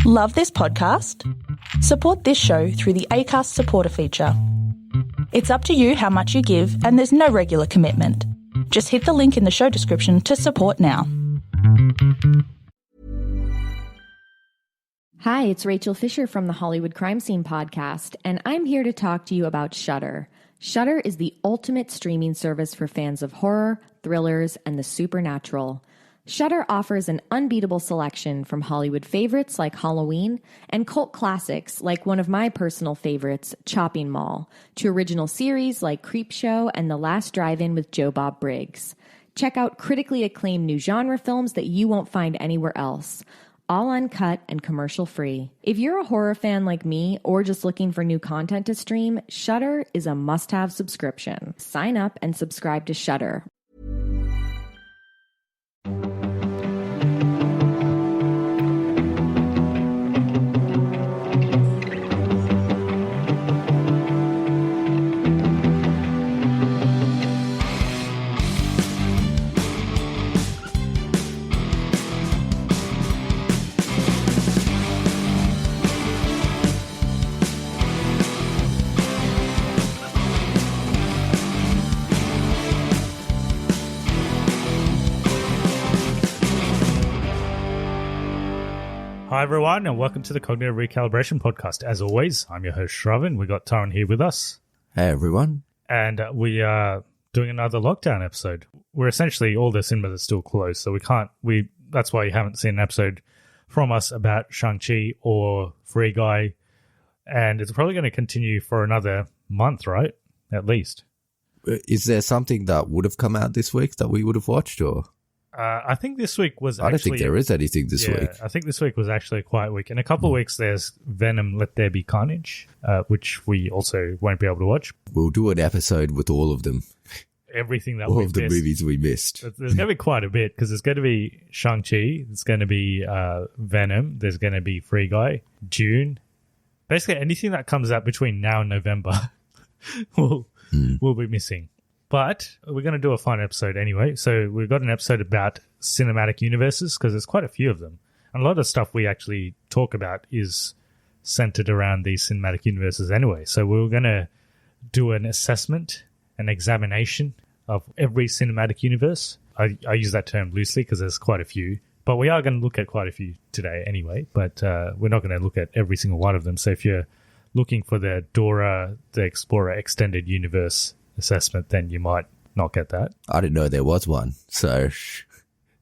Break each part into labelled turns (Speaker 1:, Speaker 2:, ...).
Speaker 1: Love this podcast? Support this show through the Acast supporter feature. It's up to you how much you give, and there's no regular commitment. Just hit the link in the show description to support now.
Speaker 2: Hi, it's Rachel Fisher from the Hollywood Crime Scene podcast, and I'm here to talk to you about Shudder. Shudder is the ultimate streaming service for fans of horror, thrillers, and the supernatural. Shudder offers an unbeatable selection from Hollywood favorites like Halloween and cult classics like one of my personal favorites, Chopping Mall, to original series like Creepshow and The Last Drive-In with Joe Bob Briggs. Check out critically acclaimed new genre films that you won't find anywhere else, all uncut and commercial-free. If you're a horror fan like me or just looking for new content to stream, Shudder is a must-have subscription. Sign up and subscribe to Shudder.
Speaker 3: Hi everyone, and welcome to the Cognitive Recalibration Podcast. As always, I'm your host Shravan. We got Taran here with us.
Speaker 4: Hey everyone.
Speaker 3: And we are doing another lockdown episode. We're essentially, all the cinemas are still closed, so that's why you haven't seen an episode from us about Shang-Chi or Free Guy. And it's probably going to continue for another month, right? At least.
Speaker 4: Is there something that would have come out this week that we would have watched, or?
Speaker 3: I think this week was
Speaker 4: I don't think there is anything this week.
Speaker 3: I think this week was actually a quiet week. In a couple of weeks, there's Venom, Let There Be Carnage, which we also won't be able to watch.
Speaker 4: We'll do an episode with all of them.
Speaker 3: Everything that
Speaker 4: all
Speaker 3: we
Speaker 4: of the
Speaker 3: missed.
Speaker 4: movies we missed.
Speaker 3: There's going to be quite a bit, because there's going to be Shang-Chi, there's going to be Venom, there's going to be Free Guy, Dune. Basically, anything that comes out between now and November we'll be missing. But we're going to do a fun episode anyway. So we've got an episode about cinematic universes, because there's quite a few of them. And a lot of stuff we actually talk about is centered around these cinematic universes anyway. So we're going to do an assessment, an examination of every cinematic universe. I use that term loosely because there's quite a few. But we are going to look at quite a few today anyway. But we're not going to look at every single one of them. So if you're looking for the Dora the Explorer Extended Universe assessment, then you might not get that.
Speaker 4: I didn't know there was one. So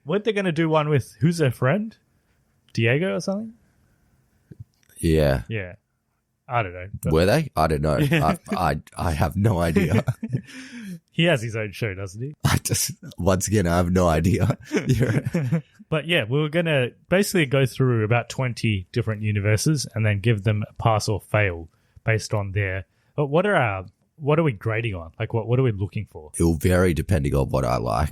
Speaker 3: weren't they going to do one with Who's Their Friend? Diego or something?
Speaker 4: Yeah.
Speaker 3: I don't know.
Speaker 4: Were they? I don't know. Yeah. I have no idea.
Speaker 3: He has his own show, doesn't he?
Speaker 4: Once again, I have no idea.
Speaker 3: But yeah, we were going to basically go through about 20 different universes and then give them a pass or fail based on their... What are we grading on? Like, what are we looking for?
Speaker 4: It will vary depending on what I like.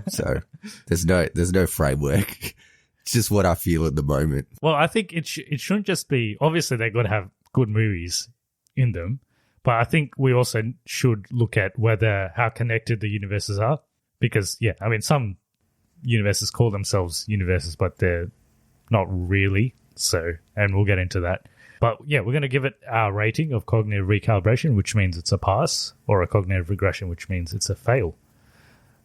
Speaker 4: So there's no framework. It's just what I feel at the moment.
Speaker 3: Well, I think it shouldn't just be... Obviously, they've got to have good movies in them. But I think we also should look at how connected the universes are. Because, yeah, I mean, some universes call themselves universes, but they're not really. So, and we'll get into that. But yeah, we're going to give it our rating of cognitive recalibration, which means it's a pass, or a cognitive regression, which means it's a fail.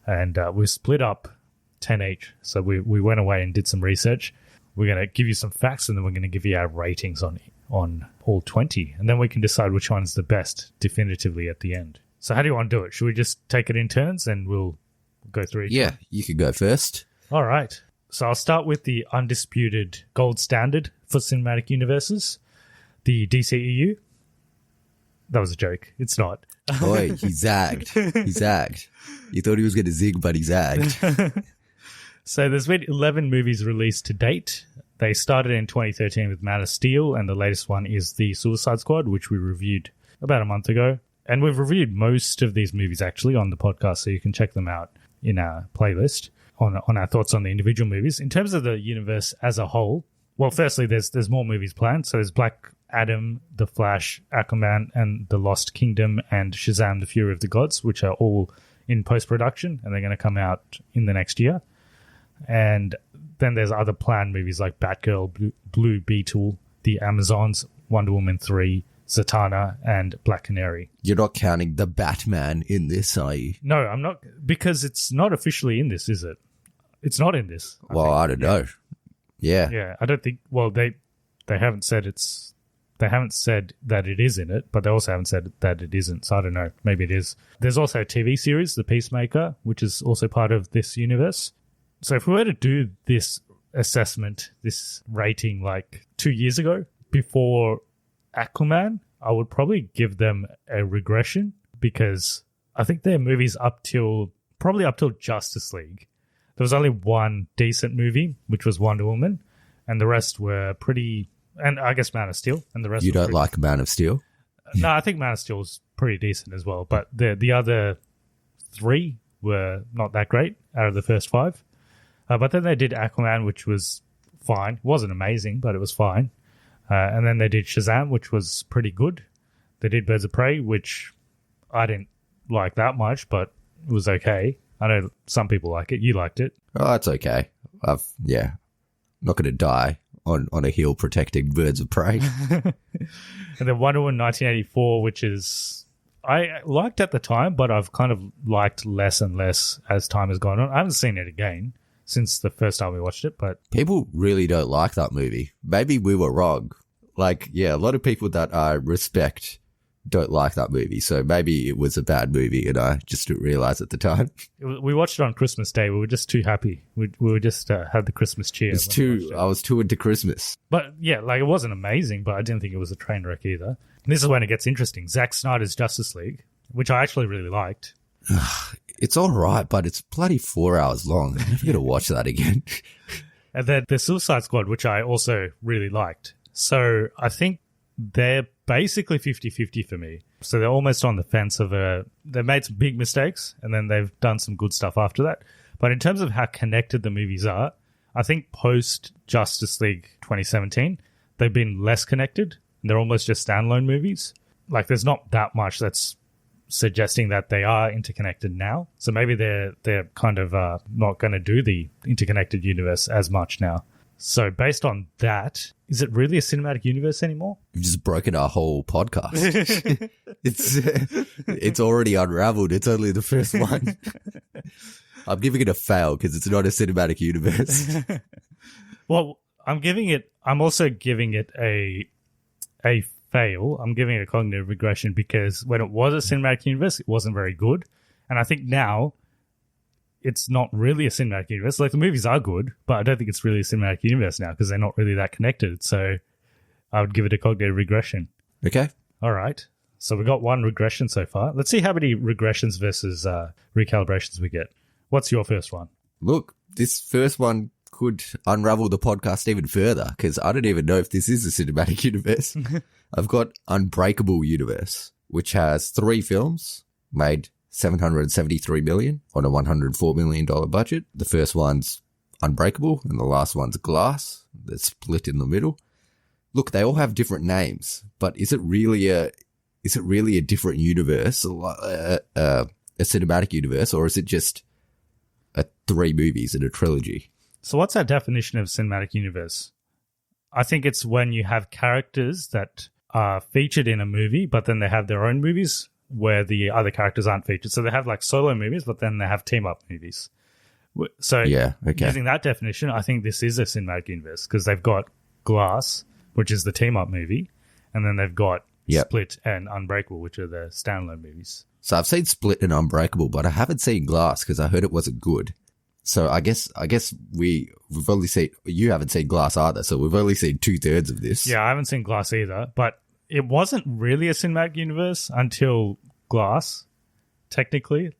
Speaker 3: And we split up 10 each. So we went away and did some research. We're going to give you some facts, and then we're going to give you our ratings on all 20. And then we can decide which one's the best definitively at the end. So how do you want to do it? Should we just take it in turns and we'll go through each one?
Speaker 4: You can go first.
Speaker 3: All right. So I'll start with the undisputed gold standard for cinematic universes. The DCEU. That was a joke. It's not.
Speaker 4: Boy, he zagged. He zagged. You thought he was going to zig, but he zagged.
Speaker 3: So there's been 11 movies released to date. They started in 2013 with Man of Steel, and the latest one is The Suicide Squad, which we reviewed about a month ago. And we've reviewed most of these movies actually on the podcast, so you can check them out in our playlist on our thoughts on the individual movies. In terms of the universe as a whole, well, firstly, there's more movies planned. So there's Black Adam, The Flash, Aquaman, and The Lost Kingdom, and Shazam! The Fury of the Gods, which are all in post-production, and they're going to come out in the next year. And then there's other planned movies like Batgirl, Blue Beetle, The Amazons, Wonder Woman 3, Zatanna, and Black Canary.
Speaker 4: You're not counting the Batman in this, are you?
Speaker 3: No, I'm not, because it's not officially in this, is it? It's not in this.
Speaker 4: I don't know. Yeah.
Speaker 3: Yeah, I don't think. Well, they haven't said it's. They haven't said that it is in it, but they also haven't said that it isn't. So I don't know. Maybe it is. There's also a TV series, The Peacemaker, which is also part of this universe. So if we were to do this assessment, this rating, like 2 years ago, before Aquaman, I would probably give them a regression, because I think their movies probably up till Justice League, there was only one decent movie, which was Wonder Woman, and the rest were pretty, and I guess Man of Steel, and the rest.
Speaker 4: You don't like Man of Steel?
Speaker 3: No, I think Man of Steel was pretty decent as well, but the other three were not that great out of the first five. But then they did Aquaman, which was fine. It wasn't amazing, but it was fine. And then they did Shazam, which was pretty good. They did Birds of Prey, which I didn't like that much, but it was okay. I know some people like it. You liked it.
Speaker 4: Oh, that's okay. I'm not going to die on a hill protecting Birds of Prey.
Speaker 3: And then Wonder Woman 1984, which is I liked at the time, but I've kind of liked less and less as time has gone on. I haven't seen it again since the first time we watched it, but
Speaker 4: people really don't like that movie. Maybe we were wrong. Like, yeah, a lot of people that I respect don't like that movie, so maybe it was a bad movie and I just didn't realize at the time.
Speaker 3: We watched it on Christmas Day. We were just too happy. We were just had the Christmas cheer.
Speaker 4: I was too into Christmas.
Speaker 3: But yeah, like, it wasn't amazing, but I didn't think it was a train wreck either. And this is when it gets interesting. Zack Snyder's Justice League, which I actually really liked.
Speaker 4: It's all right, but it's bloody 4 hours long. I'm never going to watch that again.
Speaker 3: And then the Suicide Squad, which I also really liked. So I think they're basically 50-50 for me. So they're almost on the fence of they've made some big mistakes and then they've done some good stuff after that. But in terms of how connected the movies are, I think post Justice League 2017, they've been less connected. They're almost just standalone movies. Like, there's not that much that's suggesting that they are interconnected now. So maybe they're kind of not going to do the interconnected universe as much now. So based on that, is it really a cinematic universe anymore?
Speaker 4: You've just broken our whole podcast. It's already unraveled. It's only the first one. I'm giving it a fail because it's not a cinematic universe.
Speaker 3: Well, I'm also giving it a fail. I'm giving it a cognitive regression because when it was a cinematic universe, it wasn't very good. And I think now it's not really a cinematic universe. Like, the movies are good, but I don't think it's really a cinematic universe now because they're not really that connected. So I would give it a cognitive regression.
Speaker 4: Okay.
Speaker 3: All right. So we got one regression so far. Let's see how many regressions versus recalibrations we get. What's your first one?
Speaker 4: Look, this first one could unravel the podcast even further because I don't even know if this is a cinematic universe. I've got Unbreakable Universe, which has 3 films made $773 million on a $104 million budget. The first one's Unbreakable and the last one's Glass. They're split in the middle. Look, they all have different names, but is it really a different universe, a cinematic universe, or is it just 3 movies in a trilogy?
Speaker 3: So what's our definition of cinematic universe? I think it's when you have characters that are featured in a movie, but then they have their own movies where the other characters aren't featured. So they have like solo movies, but then they have team-up movies. So
Speaker 4: yeah, okay.
Speaker 3: Using that definition, I think this is a cinematic universe because they've got Glass, which is the team-up movie, and then they've got Split and Unbreakable, which are the standalone movies.
Speaker 4: So I've seen Split and Unbreakable, but I haven't seen Glass because I heard it wasn't good. So I guess we've only seen, you haven't seen Glass either, so we've only seen 2/3 of this.
Speaker 3: Yeah, I haven't seen Glass either, but it wasn't really a cinematic universe until Glass, technically.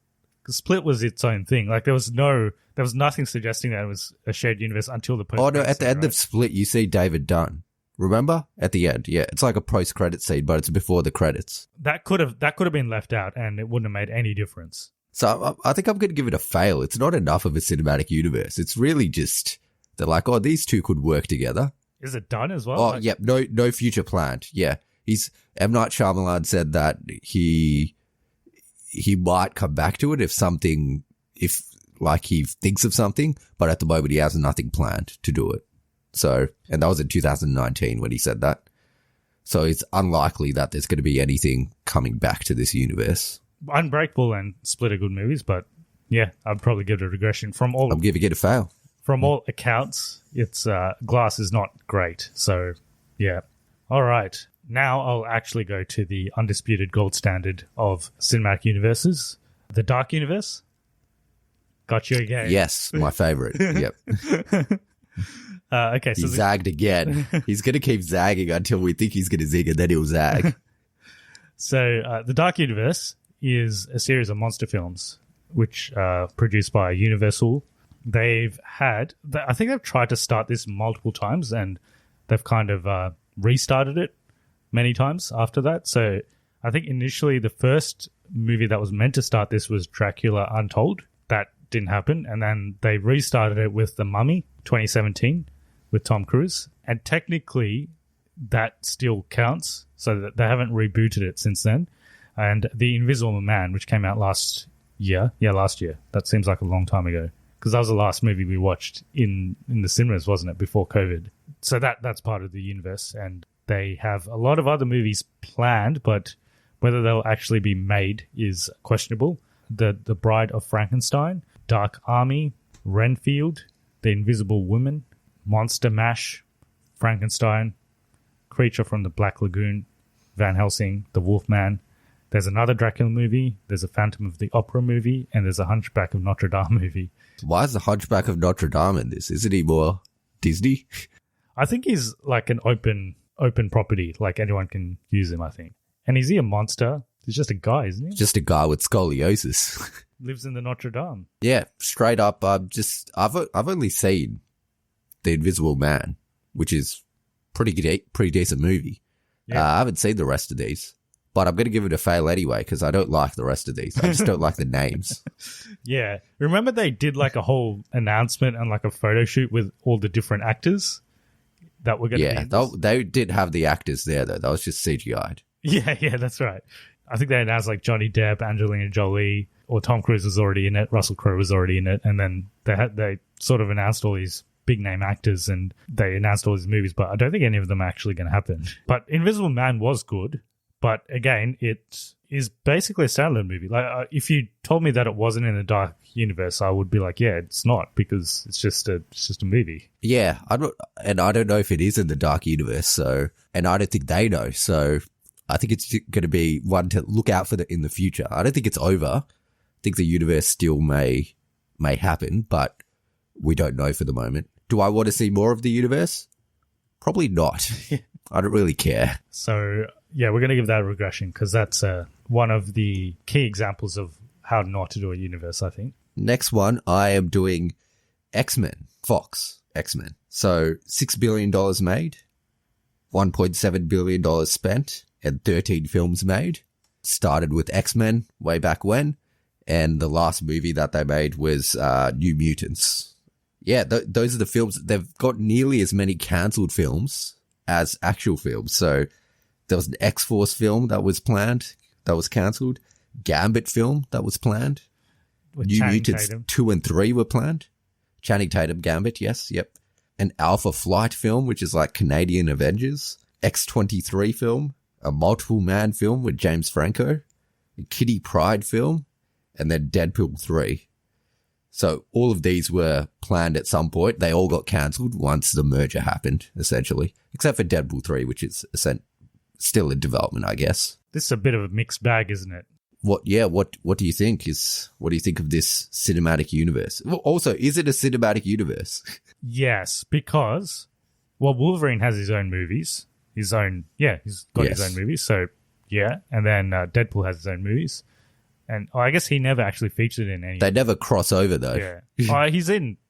Speaker 3: Because Split was its own thing. Like, there was nothing suggesting that it was a shared universe until the post.
Speaker 4: Oh no, at the end of Split, you see David Dunn. Remember? At the end, yeah. It's like a post-credit scene, but it's before the credits.
Speaker 3: That could have been left out, and it wouldn't have made any difference.
Speaker 4: So I think I'm going to give it a fail. It's not enough of a cinematic universe. It's really just, they're like, oh, these two could work together.
Speaker 3: Is it done as well?
Speaker 4: Oh, yeah. No future planned. Yeah. M. Night Shyamalan said that he might come back to it if like he thinks of something, but at the moment he has nothing planned to do it. So, and that was in 2019 when he said that. So it's unlikely that there's going to be anything coming back to this universe.
Speaker 3: Unbreakable and Split are good movies, but yeah, I'd probably give it a regression.
Speaker 4: I'm giving it a fail.
Speaker 3: From all accounts, its Glass is not great. So, yeah. All right. Now I'll actually go to the undisputed gold standard of cinematic universes, the Dark Universe. Got you again.
Speaker 4: Yes, my favorite. Yep.
Speaker 3: Okay, so
Speaker 4: he zagged again. He's going to keep zagging until we think he's going to zig, and then he'll zag.
Speaker 3: So the Dark Universe is a series of monster films which are produced by Universal. They've had, I think they've tried to start this multiple times, and they've kind of restarted it many times after that. So I think initially the first movie that was meant to start this was Dracula Untold. That didn't happen. And then they restarted it with The Mummy 2017 with Tom Cruise. And technically that still counts, so that they haven't rebooted it since then. And The Invisible Man, which came out last year. Yeah, last year. That seems like a long time ago, because that was the last movie we watched in the cinemas, wasn't it, before COVID? So that's part of the universe. And they have a lot of other movies planned, but whether they'll actually be made is questionable. The Bride of Frankenstein, Dark Army, Renfield, The Invisible Woman, Monster Mash, Frankenstein, Creature from the Black Lagoon, Van Helsing, The Wolfman. There's another Dracula movie, there's a Phantom of the Opera movie, and there's a Hunchback of Notre Dame movie.
Speaker 4: Why is the Hunchback of Notre Dame in this? Isn't he more Disney?
Speaker 3: I think he's like an open property, like anyone can use him, I think. And is he a monster? He's just a guy, isn't he?
Speaker 4: Just a guy with scoliosis.
Speaker 3: Lives in the Notre Dame.
Speaker 4: Yeah, straight up. I've only seen The Invisible Man, which is pretty decent movie.
Speaker 3: Yeah.
Speaker 4: I haven't seen the rest of these, but I'm going to give it a fail anyway because I don't like the rest of these. I just don't like the names.
Speaker 3: Yeah. Remember they did like a whole announcement and like a photo shoot with all the different actors that were going to be in this?
Speaker 4: They did have the actors there, though. That was just CGI'd.
Speaker 3: Yeah, that's right. I think they announced like Johnny Depp, Angelina Jolie, or Tom Cruise was already in it, Russell Crowe was already in it, and then they sort of announced all these big name actors and they announced all these movies, but I don't think any of them are actually going to happen. But Invisible Man was good, but again, it is basically a standalone movie. Like if you told me that it wasn't in the Dark Universe, I would be like, yeah, it's not, because it's just a movie.
Speaker 4: Yeah, I don't know if it is in the Dark Universe, so, and I don't think they know, so I think it's going to be one to look out for in the future. I don't think it's over. I think the universe still may happen, but we don't know for the moment. Do I want to see more of the universe? Probably not. I don't really care.
Speaker 3: So, yeah, we're going to give that a regression because that's one of the key examples of how not to do a universe, I think.
Speaker 4: Next one, I am doing X-Men, Fox, X-Men. So $6 billion made, $1.7 billion spent, and 13 films made. Started with X-Men way back when, and the last movie that they made was New Mutants. Yeah, those are the films. They've got nearly as many cancelled films as actual films. So there was an X-Force film that was planned, that was cancelled. Gambit film that was planned.
Speaker 3: With
Speaker 4: New
Speaker 3: Channing
Speaker 4: Mutants
Speaker 3: Tatum.
Speaker 4: 2 and 3 were planned. Channing Tatum, Gambit, yes, yep. An Alpha Flight film, which is like Canadian Avengers. X-23 film. A Multiple Man film with James Franco. A Kitty Pryde film. And then Deadpool 3. So all of these were planned at some point. They all got cancelled once the merger happened, essentially. Except for Deadpool 3, which is still in development, I guess.
Speaker 3: This is a bit of a mixed bag, isn't it?
Speaker 4: What do you think what do you think of this cinematic universe? Well, also, is it a cinematic universe?
Speaker 3: Yes, because, well, Wolverine has his own movies. He's got his own movies. So, yeah. And then Deadpool has his own movies. And I guess he never actually featured in any.
Speaker 4: They never cross over, though.
Speaker 3: Yeah.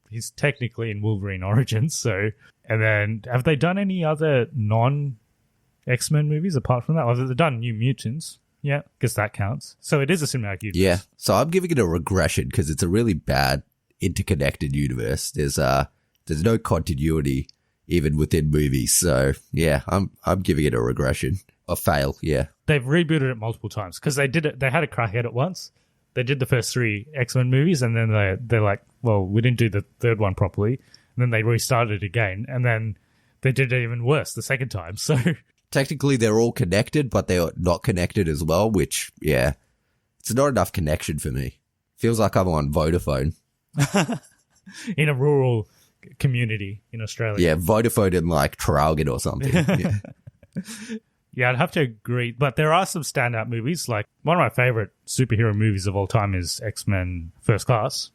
Speaker 3: He's technically in Wolverine Origins. So, and then have they done any other non-X-Men movies apart from that? Well, they've done New Mutants. Yeah, guess that counts. So it is a cinematic universe.
Speaker 4: Yeah. So I'm giving it a regression because it's a really bad interconnected universe. There's no continuity even within movies. So yeah, I'm giving it a regression. A fail, yeah.
Speaker 3: They've rebooted it multiple times because they did it. They had a crack at it once, They did the first 3 X-Men movies, and then they're like, well, we didn't do the third one properly. And then they restarted it again, and then they did it even worse the second time. So
Speaker 4: technically, they're all connected, but they're not connected as well, which, yeah, it's not enough connection for me. Feels like I'm on Vodafone.
Speaker 3: in a rural community in Australia.
Speaker 4: Yeah, Vodafone in like Traralgon or something. Yeah.
Speaker 3: Yeah, I'd have to agree. But there are some standout movies. Like, one of my favorite superhero movies of all time is X-Men First Class.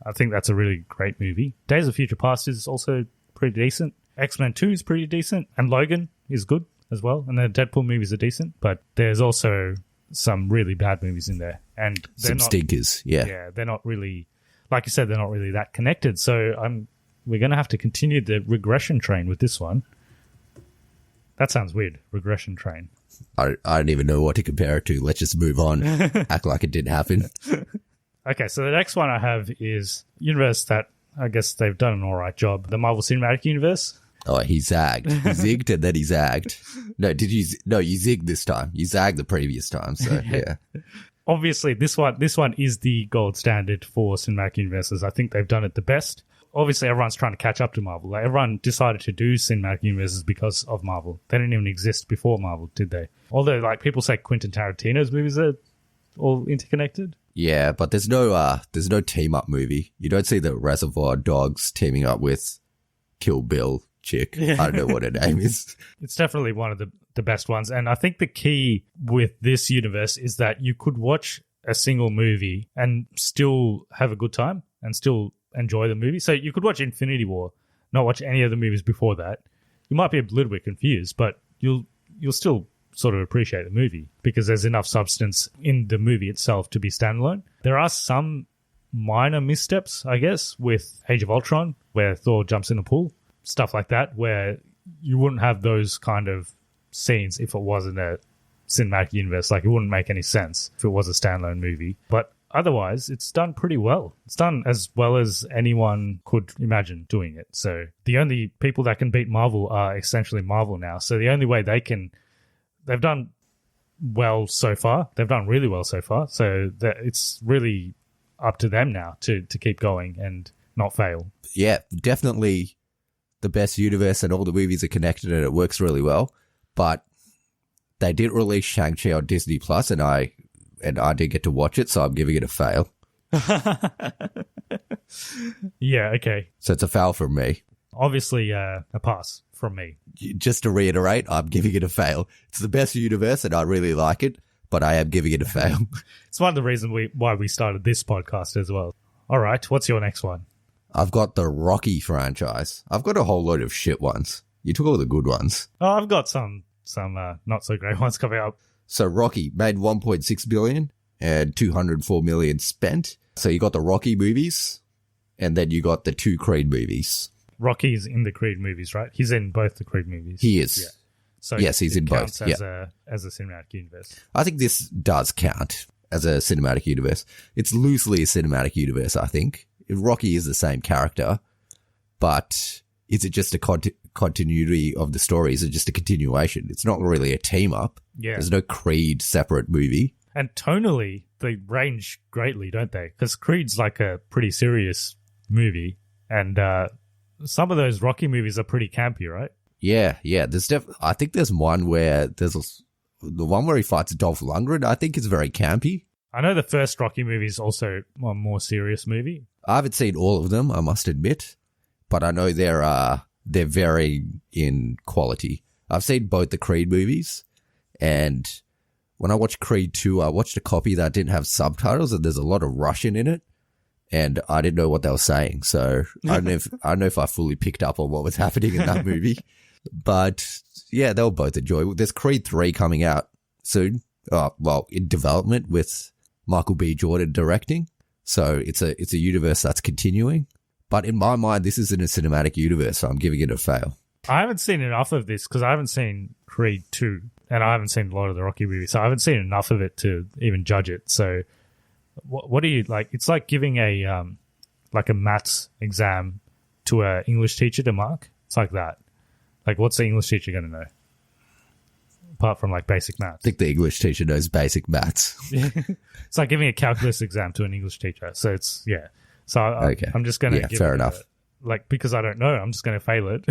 Speaker 3: I think that's a really great movie. Days of Future Past is also pretty decent. X-Men 2 is pretty decent. And Logan is good as well. And the Deadpool movies are decent. But there's also some really bad movies in there. And they're
Speaker 4: Some stinkers, yeah.
Speaker 3: Yeah, they're not really, like you said, they're not really that connected. So we're going to have to continue the regression train with this one. That sounds weird, regression train.
Speaker 4: I don't even know what to compare it to. Let's just move on. Act like it didn't happen.
Speaker 3: Okay, so the next one I have is universe that I guess they've done an all right job. The Marvel Cinematic Universe.
Speaker 4: Oh, he zagged. He zigged and then he zagged. No, you zigged this time. You zagged the previous time, so yeah.
Speaker 3: Obviously, this one is the gold standard for cinematic universes. I think they've done it the best. Obviously, everyone's trying to catch up to Marvel. Like, everyone decided to do cinematic universes because of Marvel. They didn't even exist before Marvel, did they? Although, like, people say Quentin Tarantino's movies are all interconnected.
Speaker 4: Yeah, but there's no team up movie. You don't see the Reservoir Dogs teaming up with Kill Bill chick. I don't know what her name is.
Speaker 3: It's definitely one of the best ones. And I think the key with this universe is that you could watch a single movie and still have a good time and still enjoy the movie. So you could watch Infinity War, not watch any of the movies before that. You might be a little bit confused, but you'll still sort of appreciate the movie because there's enough substance in the movie itself to be standalone. There are some minor missteps, I guess, with Age of Ultron, where Thor jumps in a pool, stuff like that, where you wouldn't have those kind of scenes if it wasn't a cinematic universe. Like, it wouldn't make any sense if it was a standalone movie. But otherwise, it's done pretty well. It's done as well as anyone could imagine doing it. So the only people that can beat Marvel are essentially Marvel now. So the only way they've done well so far. They've done really well so far. So it's really up to them now to keep going and not fail.
Speaker 4: Yeah, definitely the best universe, and all the movies are connected and it works really well. But they did release Shang-Chi on Disney Plus, and I did get to watch it, so I'm giving it a fail.
Speaker 3: Yeah, okay.
Speaker 4: So it's a fail from me.
Speaker 3: Obviously, a pass from me.
Speaker 4: Just to reiterate, I'm giving it a fail. It's the best universe, and I really like it, but I am giving it a fail.
Speaker 3: It's one of the reasons why we started this podcast as well. All right, what's your next one?
Speaker 4: I've got the Rocky franchise. I've got a whole load of shit ones. You took all the good ones.
Speaker 3: Oh, I've got some not so great ones coming up.
Speaker 4: So Rocky made $1.6 billion and $204 million spent. So you got the Rocky movies, and then you got the 2 Creed movies.
Speaker 3: Rocky's in the Creed movies, right? He's in both the Creed movies.
Speaker 4: He is.
Speaker 3: Yeah. So
Speaker 4: yes, he's in both.
Speaker 3: As a cinematic universe.
Speaker 4: I think this does count as a cinematic universe. It's loosely a cinematic universe, I think. Rocky is the same character, but is it just a continuity of the story? Is it just a continuation? It's not really a team up.
Speaker 3: Yeah. There's
Speaker 4: no Creed separate movie.
Speaker 3: And tonally, they range greatly, don't they? Because Creed's like a pretty serious movie, and some of those Rocky movies are pretty campy, right?
Speaker 4: Yeah. I think there's one where the one where he fights Dolph Lundgren. I think is very campy.
Speaker 3: I know the first Rocky movie is also a more serious movie.
Speaker 4: I haven't seen all of them, I must admit, but I know they're varying in quality. I've seen both the Creed movies, and when I watched Creed 2, I watched a copy that didn't have subtitles, and there's a lot of Russian in it, and I didn't know what they were saying. So I don't know if I fully picked up on what was happening in that movie. But yeah, they were both enjoyable. There's Creed 3 coming out soon. In development with Michael B. Jordan directing. So it's a universe that's continuing. But in my mind, this isn't a cinematic universe, so I'm giving it a fail.
Speaker 3: I haven't seen enough of this because I haven't seen Creed 2, and I haven't seen a lot of the Rocky movies, so I haven't seen enough of it to even judge it. So what do you like? It's like giving a maths exam to an English teacher to mark. It's like that. Like, what's the English teacher going to know? apart from like basic maths.
Speaker 4: I think the English teacher knows basic maths.
Speaker 3: It's like giving a calculus exam to an English teacher. So it's, yeah. So I'm just going to give
Speaker 4: fair
Speaker 3: it
Speaker 4: enough.
Speaker 3: like, because I don't know, I'm just going to fail it.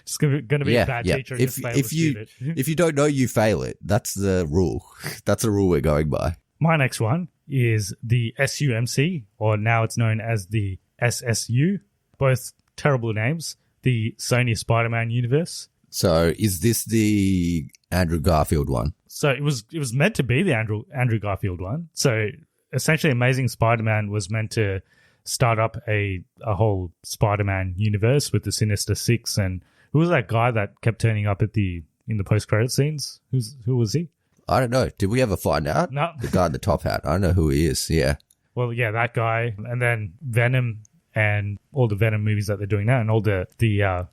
Speaker 3: Just going to be a bad teacher and just fail the student.
Speaker 4: If you don't know, you fail it. That's the rule. That's the rule we're going by.
Speaker 3: My next one is the SUMC, or now it's known as the SSU. Both terrible names. The Sony Spider-Man universe.
Speaker 4: So is this the Andrew Garfield one?
Speaker 3: So it was meant to be the Andrew Garfield one. So essentially Amazing Spider-Man was meant to start up a whole Spider-Man universe with the Sinister Six. And who was that guy that kept turning up in the post-credit scenes? Who was he?
Speaker 4: I don't know. Did we ever find out?
Speaker 3: No.
Speaker 4: The guy in the top hat. I don't know who he is. Yeah.
Speaker 3: Well, yeah, that guy. And then Venom and all the Venom movies that they're doing now, and all the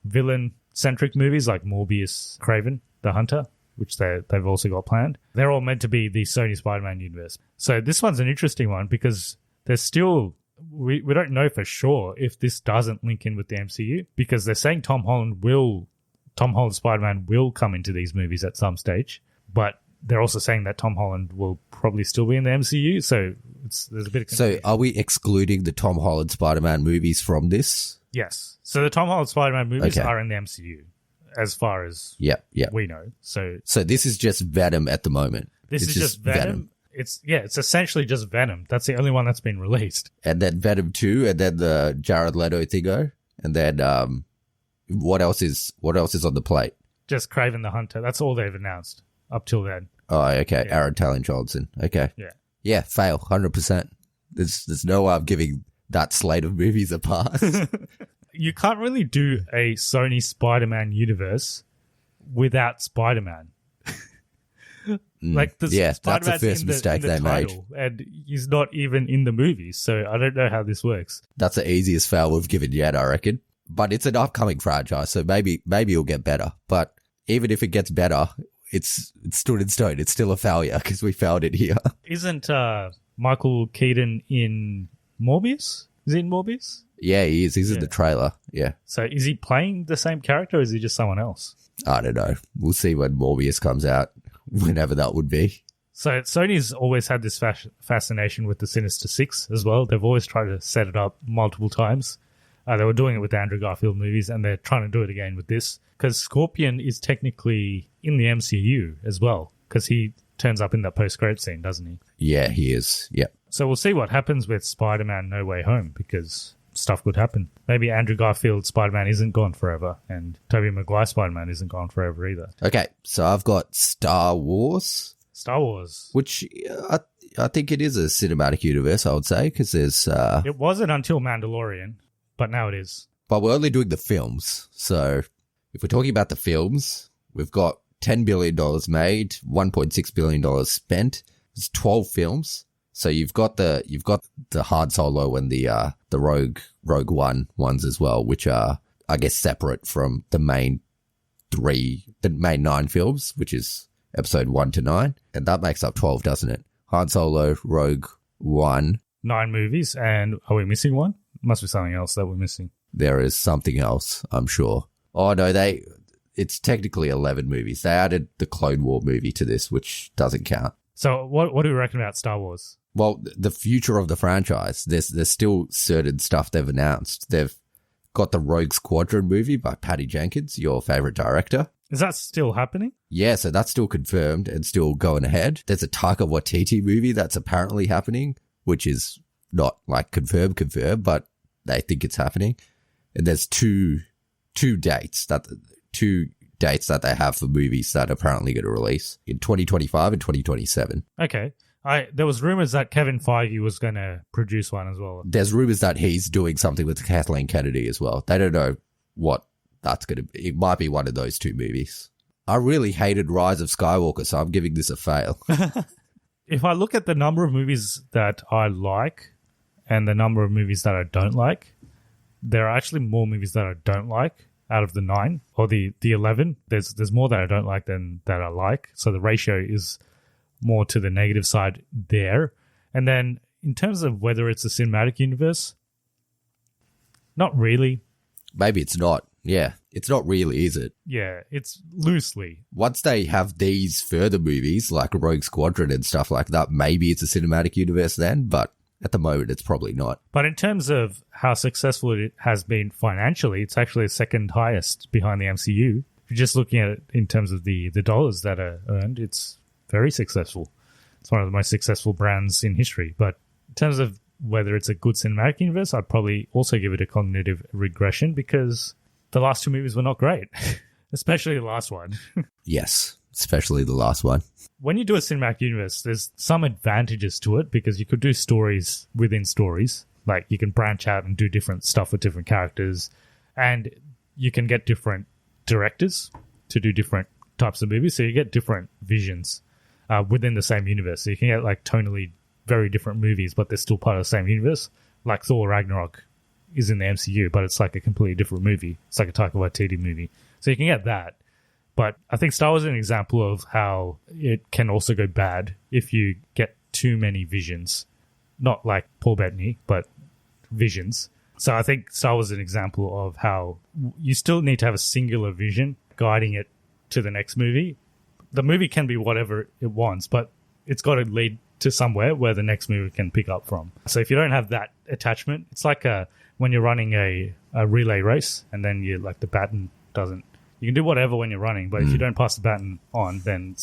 Speaker 3: villain-centric movies like Morbius, Kraven, the Hunter, which they've also got planned. They're all meant to be the Sony Spider-Man universe. So this one's an interesting one because there's still... We don't know for sure if this doesn't link in with the MCU, because they're saying Tom Holland's Spider-Man will come into these movies at some stage, but they're also saying that Tom Holland will probably still be in the MCU, so there's a bit of confusion.
Speaker 4: So are we excluding the Tom Holland Spider-Man movies from this?
Speaker 3: Yes. So the Tom Holland Spider-Man movies are in the MCU, as far as we know. So
Speaker 4: this is just Venom at the moment.
Speaker 3: This is just Venom. It's essentially just Venom. That's the only one that's been released.
Speaker 4: And then Venom 2, and then the Jared Leto thingo, and then what else is on the plate?
Speaker 3: Just Kraven the Hunter. That's all they've announced up till then.
Speaker 4: Oh, okay. Yeah. Aaron Taylor Johnson. Okay.
Speaker 3: Yeah.
Speaker 4: Yeah, fail 100%. There's no way I'm giving that slate of movies a pass.
Speaker 3: You can't really do a Sony Spider-Man universe without Spider-Man. Like
Speaker 4: that's the first mistake they made,
Speaker 3: and he's not even in the movie, so I don't know how this works.
Speaker 4: That's the easiest fail we've given yet, I reckon. But it's an upcoming franchise, so maybe it'll get better. But even if it gets better, it's stood in stone. It's still a failure because we failed it here.
Speaker 3: Isn't Michael Keaton in Morbius? Is he in Morbius?
Speaker 4: Yeah, he is. He's in the trailer. Yeah.
Speaker 3: So is he playing the same character, or is he just someone else?
Speaker 4: I don't know. We'll see when Morbius comes out. Whenever that would be.
Speaker 3: So Sony's always had this fascination with the Sinister Six as well. They've always tried to set it up multiple times. They were doing it with the Andrew Garfield movies, and they're trying to do it again with this. Because Scorpion is technically in the MCU as well, because he turns up in that post-credit scene, doesn't he?
Speaker 4: Yeah, he is. Yep.
Speaker 3: So we'll see what happens with Spider-Man No Way Home, because stuff could happen. Maybe Andrew Garfield Spider-Man isn't gone forever, and Tobey Maguire Spider-Man isn't gone forever either.
Speaker 4: Okay, so I've got Star Wars.
Speaker 3: Star Wars.
Speaker 4: Which I think it is a cinematic universe, I would say, because there's...
Speaker 3: It wasn't until Mandalorian, but now it is.
Speaker 4: But we're only doing the films, so if we're talking about the films, we've got $10 billion made, $1.6 billion spent. There's 12 films. So you've got the Han Solo and the Rogue One ones as well, which are, I guess, separate from the main 9 films, which is episode 1 to 9. And that makes up 12, doesn't it? Han Solo, Rogue One.
Speaker 3: 9 movies, and are we missing one? Must be something else that we're missing.
Speaker 4: There is something else, I'm sure. Oh, no, it's technically 11 movies. They added the Clone War movie to this, which doesn't count.
Speaker 3: So what do we reckon about Star Wars?
Speaker 4: Well, the future of the franchise, there's still certain stuff they've announced. They've got the Rogue Squadron movie by Patty Jenkins, your favorite director.
Speaker 3: Is that still happening?
Speaker 4: Yeah, so that's still confirmed and still going ahead. There's a Taika Waititi movie that's apparently happening, which is not like confirmed, but they think it's happening. And there's two dates that they have for movies that are apparently going to release in 2025 and 2027.
Speaker 3: Okay. There was rumors that Kevin Feige was going to produce one as well.
Speaker 4: There's rumors that he's doing something with Kathleen Kennedy as well. They don't know what that's going to be. It might be one of those 2 movies. I really hated Rise of Skywalker, so I'm giving this a fail.
Speaker 3: If I look at the number of movies that I like and the number of movies that I don't like, there are actually more movies that I don't like out of the 9 or the 11. There's more that I don't like than that I like. So the ratio is more to the negative side there. And then in terms of whether it's a cinematic universe, not really.
Speaker 4: Maybe it's not. Yeah. It's not really, is it?
Speaker 3: Yeah, it's loosely.
Speaker 4: Once they have these further movies, like Rogue Squadron and stuff like that, maybe it's a cinematic universe then, but at the moment it's probably not.
Speaker 3: But in terms of how successful it has been financially, it's actually the second highest behind the MCU. If you're just looking at it in terms of the dollars that are earned, it's very successful. It's one of the most successful brands in history. But in terms of whether it's a good cinematic universe, I'd probably also give it a cognitive regression because the last two movies were not great, especially the last one.
Speaker 4: Yes, especially the last one.
Speaker 3: When you do a cinematic universe, there's some advantages to it because you could do stories within stories. Like you can branch out and do different stuff with different characters, and you can get different directors to do different types of movies. So you get different visions within the same universe. So you can get like tonally very different movies, but they're still part of the same universe. Like Thor Ragnarok is in the MCU, but it's like a completely different movie. It's like a Taika Waititi movie. So you can get that. But I think Star Wars is an example of how it can also go bad if you get too many visions. Not like Paul Bettany, but visions. So I think Star Wars is an example of how you still need to have a singular vision guiding it to the next movie. The movie can be whatever it wants, but it's got to lead to somewhere where the next movie can pick up from. So if you don't have that attachment, it's like when you're running a relay race and then you like the baton doesn't. You can do whatever when you're running, but if you don't pass the baton on, then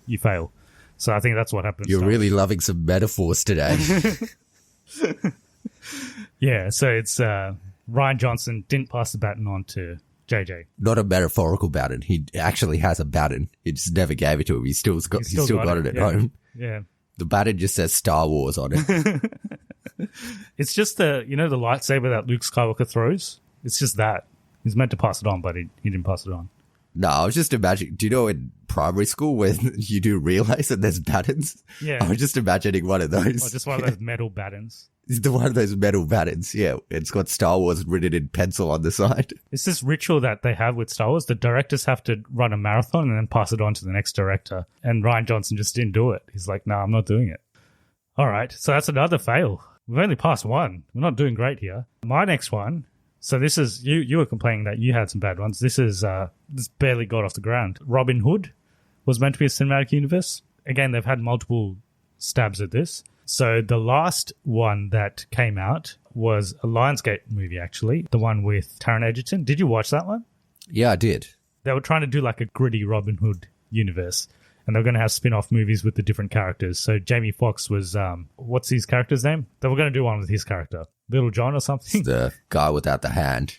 Speaker 3: you fail. So I think that's what happens.
Speaker 4: You're really loving some metaphors today.
Speaker 3: Yeah, so it's Ryan Johnson didn't pass the baton on to JJ.
Speaker 4: Not a metaphorical baton. He actually has a baton. He just never gave it to him. He's still got it at home.
Speaker 3: Yeah.
Speaker 4: The baton just says Star Wars on it.
Speaker 3: It's just the lightsaber that Luke Skywalker throws. It's just that. He's meant to pass it on, but he didn't pass it on.
Speaker 4: No, I was just imagining, do you know in primary school when you do relays and there's batons?
Speaker 3: Yeah.
Speaker 4: I was just imagining one of those.
Speaker 3: Or just one of those metal batons.
Speaker 4: The one of those metal batons, yeah. It's got Star Wars written in pencil on the side.
Speaker 3: It's this ritual that they have with Star Wars. The directors have to run a marathon and then pass it on to the next director. And Ryan Johnson just didn't do it. He's like, no, I'm not doing it. All right, so that's another fail. We've only passed one. We're not doing great here. My next one... So this is, you were complaining that you had some bad ones. This barely got off the ground. Robin Hood was meant to be a cinematic universe. Again, they've had multiple stabs at this. So the last one that came out was a Lionsgate movie, actually. The one with Taron Egerton. Did you watch that one?
Speaker 4: Yeah, I did.
Speaker 3: They were trying to do like a gritty Robin Hood universe. And they were going to have spin-off movies with the different characters. So Jamie Foxx was, what's his character's name? They were going to do one with his character. Little John or something?
Speaker 4: The guy without the hand.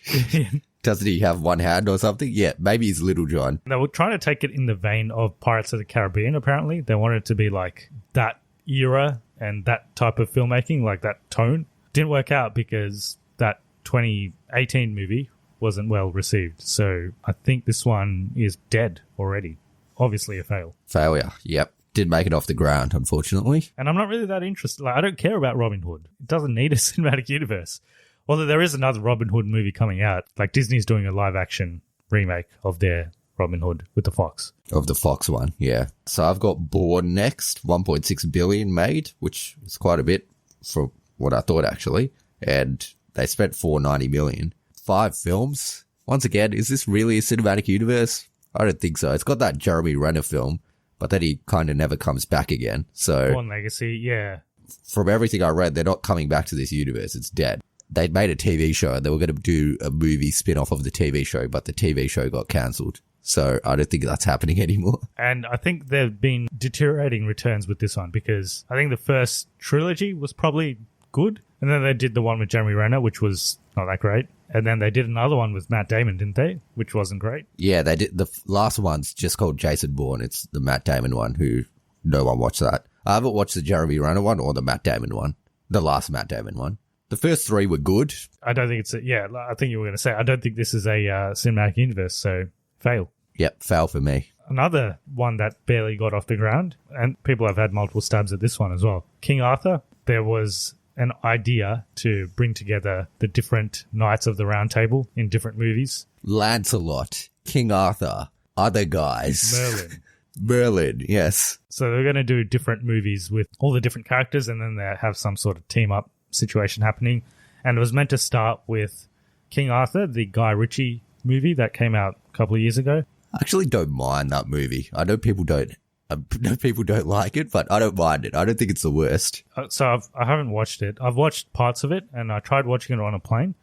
Speaker 4: Doesn't he have one hand or something? Yeah, maybe he's Little John.
Speaker 3: They were trying to take it in the vein of Pirates of the Caribbean, apparently. They wanted it to be like that era and that type of filmmaking, like that tone. Didn't work out because that 2018 movie wasn't well received. So I think this one is dead already. Obviously a fail.
Speaker 4: Failure, yep. Didn't make it off the ground, unfortunately.
Speaker 3: And I'm not really that interested. Like, I don't care about Robin Hood. It doesn't need a cinematic universe. Although there is another Robin Hood movie coming out. Like Disney's doing a live-action remake of their Robin Hood with the Fox.
Speaker 4: Of the Fox one, yeah. So I've got Bourne next, 1.6 billion made, which is quite a bit for what I thought, actually. And they spent $490 million. 5 films. Once again, is this really a cinematic universe? I don't think so. It's got that Jeremy Renner film, but then he kind of never comes back again. So
Speaker 3: Bourne Legacy, yeah.
Speaker 4: From everything I read, they're not coming back to this universe. It's dead. They'd made a TV show and they were going to do a movie spin-off of the TV show, but the TV show got cancelled. So I don't think that's happening anymore.
Speaker 3: And I think they've been deteriorating returns with this one because I think the first trilogy was probably good. And then they did the one with Jeremy Renner, which was not that great. And then they did another one with Matt Damon, didn't they? Which wasn't great.
Speaker 4: Yeah, they did. The last one's just called Jason Bourne. It's the Matt Damon one, who no one watched that. I haven't watched the Jeremy Renner one or the Matt Damon one. The last Matt Damon one. The first 3 were good.
Speaker 3: I don't think it's I think you were going to say, I don't think this is a cinematic universe, so fail.
Speaker 4: Yep, fail for me.
Speaker 3: Another one that barely got off the ground, and people have had multiple stabs at this one as well. King Arthur, there was an idea to bring together the different Knights of the Round Table in different movies.
Speaker 4: Lancelot, King Arthur, other guys. Merlin, yes.
Speaker 3: So they're going to do different movies with all the different characters, and then they have some sort of team-up situation happening. And it was meant to start with King Arthur, the Guy Ritchie movie that came out a couple of years ago.
Speaker 4: I actually don't mind that movie. I know people don't like it, but I don't mind it. I don't think it's the worst.
Speaker 3: So I haven't watched it. I've watched parts of it, and I tried watching it on a plane,